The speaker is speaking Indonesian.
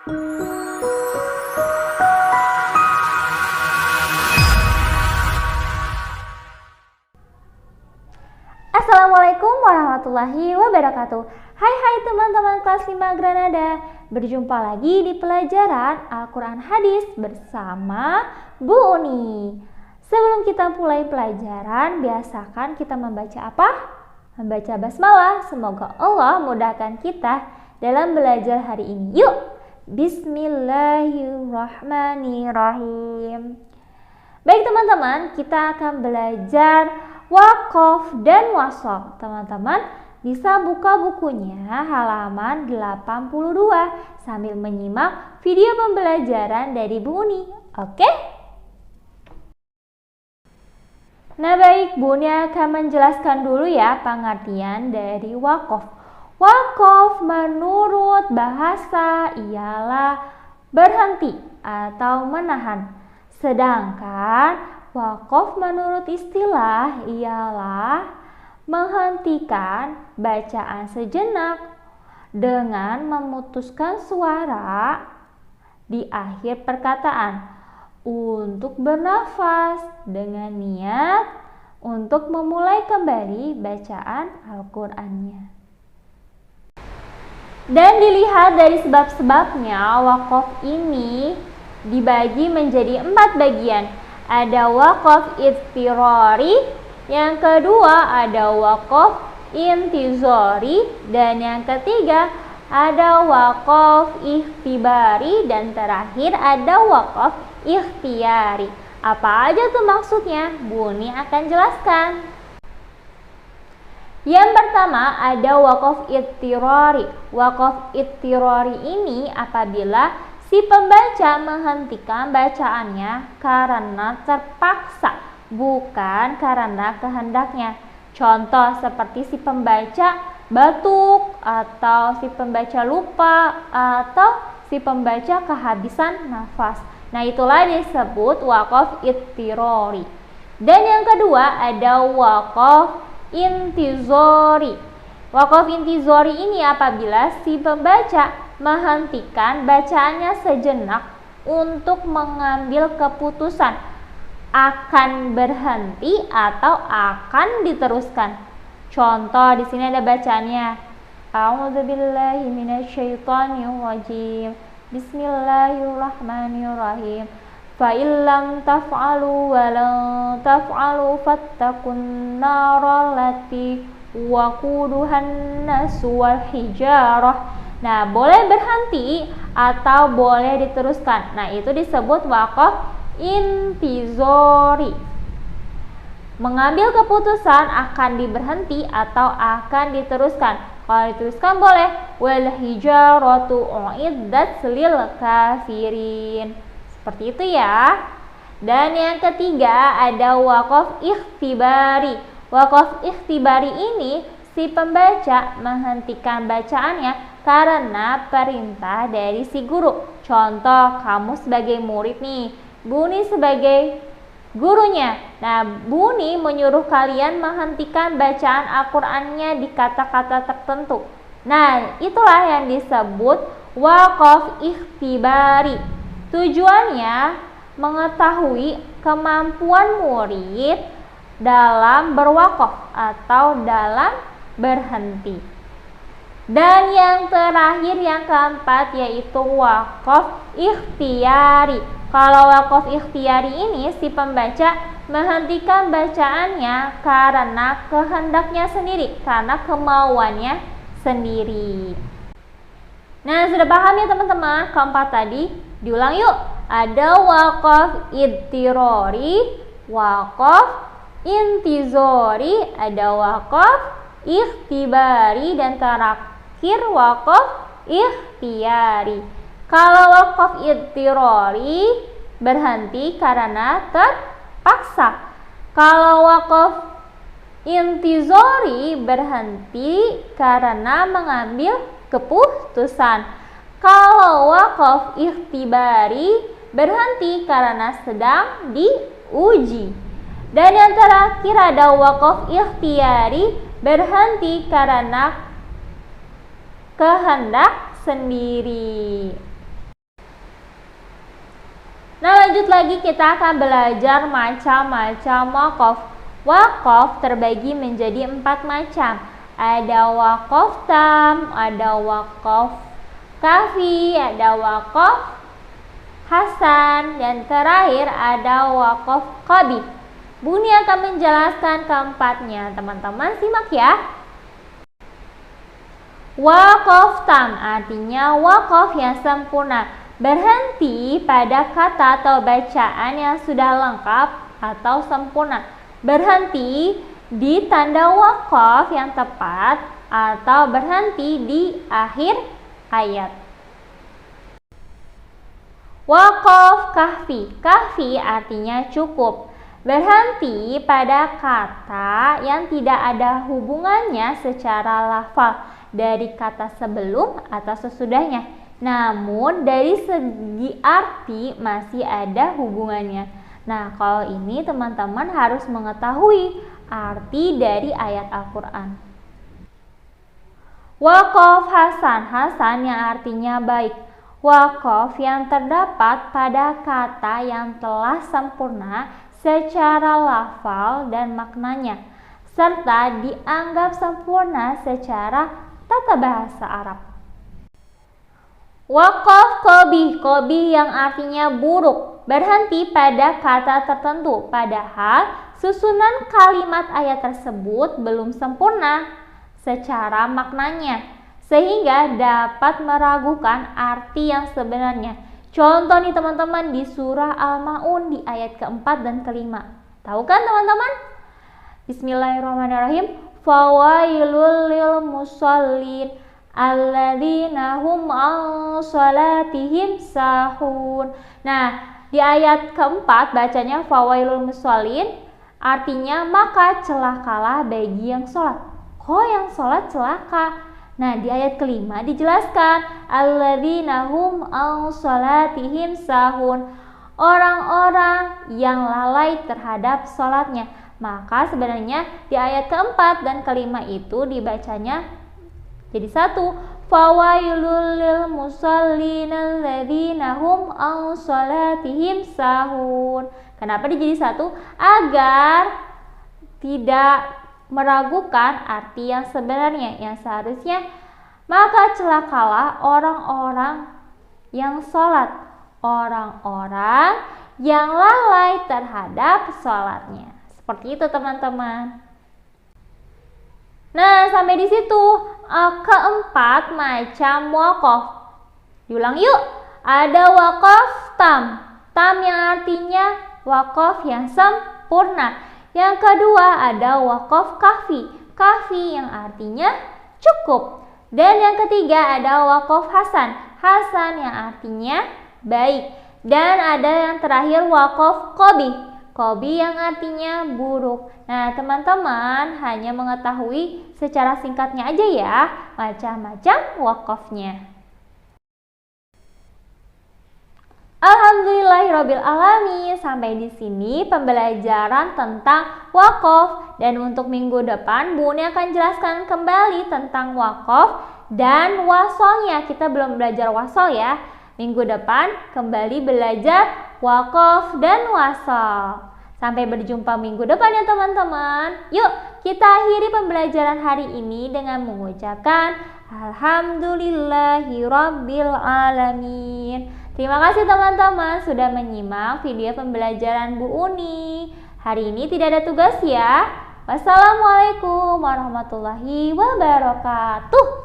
Assalamualaikum warahmatullahi wabarakatuh. Hai teman-teman kelas 5 Granada. Berjumpa lagi di pelajaran Al-Quran Hadis bersama Bu Uni. Sebelum kita mulai pelajaran, biasakan kita membaca apa? Membaca basmalah. Semoga Allah mudahkan kita dalam belajar hari ini. Yuk, bismillahirrahmanirrahim. Baik teman-teman, kita akan belajar waqaf dan wasol. Teman-teman bisa buka bukunya halaman 82 sambil menyimak video pembelajaran dari Bu Uni. Oke? Nah baik, Bu Uni akan menjelaskan dulu ya pengertian dari waqaf. Waqaf menurut bahasa ialah berhenti atau menahan. Sedangkan waqaf menurut istilah ialah menghentikan bacaan sejenak dengan memutuskan suara di akhir perkataan untuk bernafas dengan niat untuk memulai kembali bacaan Al-Qur'annya. Dan dilihat dari sebab-sebabnya, waqaf ini dibagi menjadi 4 bagian. Ada waqaf idtirari, yang kedua ada waqaf intizari, dan yang ketiga ada waqaf ikhtibari, dan terakhir ada waqaf ikhtiyari. Apa aja tuh maksudnya? Bu Uni akan jelaskan. Yang pertama ada waqaf idtirari. Waqaf idtirari ini apabila si pembaca menghentikan bacaannya karena terpaksa, bukan karena kehendaknya. Contoh seperti si pembaca batuk, atau si pembaca lupa, atau si pembaca kehabisan nafas. Nah itulah disebut waqaf idtirari. Dan yang kedua ada waqaf intizari. Waqaf intizari ini apabila si pembaca menghentikan bacaannya sejenak untuk mengambil keputusan akan berhenti atau akan diteruskan. Contoh di sini ada bacaannya. A'udzubillahi minasyaitonirrajim. Bismillahirrahmanirrahim. Fa illam taf'alu wa lan taf'alu fattaqun naral lati waquduhan nasu wal hijarah. Nah, boleh berhenti atau boleh diteruskan. Nah, itu disebut waqaf intizari. Mengambil keputusan akan diberhenti atau akan diteruskan. Kalau diteruskan boleh. Wal hijaratu uiddat lil kafirin. Seperti itu ya. Dan yang ketiga ada waqaf ikhtibari. Waqaf ikhtibari ini si pembaca menghentikan bacaannya karena perintah dari si guru. Contoh, kamu sebagai murid nih, Bu Uni sebagai gurunya. Nah, Bu Uni menyuruh kalian menghentikan bacaan Al-Qur'annya di kata-kata tertentu. Nah, itulah yang disebut waqaf ikhtibari. Tujuannya mengetahui kemampuan murid dalam berwaqaf atau dalam berhenti. Dan yang terakhir, yang keempat, yaitu waqaf ikhtiyari. Kalau waqaf ikhtiyari ini si pembaca menghentikan bacaannya karena kehendaknya sendiri, karena kemauannya sendiri. Nah, sudah paham ya teman-teman? Keempat tadi diulang yuk. Ada waqaf idtirari, waqaf intizari, ada waqaf ikhtibari, dan terakhir waqaf ikhtiyari. Kalau waqaf idtirari berhenti karena terpaksa. Kalau waqaf intizari berhenti karena mengambil keputusan. Kalau waqaf ikhtibari berhenti karena sedang diuji. Dan yang terakhir ada waqaf ikhtiyari berhenti karena kehendak sendiri. lanjut lagi, kita akan belajar macam-macam waqaf. Waqaf terbagi menjadi 4 macam. Ada waqaf tam, ada waqaf kafi, ada waqaf hasan, dan terakhir ada waqaf qabih. Buni akan menjelaskan keempatnya. Teman-teman simak ya. Waqaf tam artinya waqaf yang sempurna, berhenti pada kata atau bacaan yang sudah lengkap atau sempurna. Berhenti di tanda waqaf yang tepat atau berhenti di akhir ayat. Waqaf kahfi. Kahfi artinya cukup, berhenti pada kata yang tidak ada hubungannya secara lafal dari kata sebelum atau sesudahnya, namun dari segi arti masih ada hubungannya. Nah, kalau ini teman-teman harus mengetahui arti dari ayat Al-Quran. Waqaf hasan. Hasan yang artinya baik. Waqaf yang terdapat pada kata yang telah sempurna secara lafal dan maknanya, serta dianggap sempurna secara tata bahasa Arab. Waqaf qabih. Qabih yang artinya buruk, berhenti pada kata tertentu, padahal susunan kalimat ayat tersebut belum sempurna secara maknanya, sehingga dapat meragukan arti yang sebenarnya. Contoh nih teman-teman, di surah Al-Ma'un di ayat keempat dan kelima. Tahu kan teman-teman? Bismillahirrahmanirrahim. Fawailul lil musallin alladzina hum an salatihim sahun. Nah, di ayat keempat bacanya fawailul musallin, artinya maka celakalah bagi yang sholat. Kok yang sholat celaka? Nah, di ayat kelima dijelaskan alladzina hum an salatihim sahun, orang-orang yang lalai terhadap sholatnya. Maka sebenarnya di ayat keempat dan kelima itu dibacanya jadi satu. Fawailul lil musallin alladzina hum an salatihim sahun. Kenapa dijadi satu? Agar tidak meragukan arti yang sebenarnya, yang seharusnya maka celakalah orang-orang yang sholat, orang-orang yang lalai terhadap sholatnya. Seperti itu teman-teman. Nah, sampai di situ keempat macam waqaf. Diulang yuk. Ada waqaf tam. Tam yang artinya waqaf yang sempurna. Yang kedua ada waqaf kahfi. Kahfi yang artinya cukup. Dan yang ketiga ada waqaf hasan. Hasan yang artinya baik. Dan ada yang terakhir waqaf qabih. Qabih yang artinya buruk. Nah, teman-teman hanya mengetahui secara singkatnya aja ya macam-macam waqafnya. Alhamdulillahirabbil alamin. Sampai di sini pembelajaran tentang waqaf, dan untuk minggu depan Bu Uni akan jelaskan kembali tentang waqaf dan wasolnya. Kita belum belajar wasol ya. Minggu depan kembali belajar waqaf dan wasol. Sampai berjumpa minggu depan ya teman-teman. Yuk kita akhiri pembelajaran hari ini dengan mengucapkan Alhamdulillahirabbil alamin. Terima kasih teman-teman sudah menyimak video pembelajaran Bu Uni. Hari ini tidak ada tugas ya. Wassalamualaikum warahmatullahi wabarakatuh.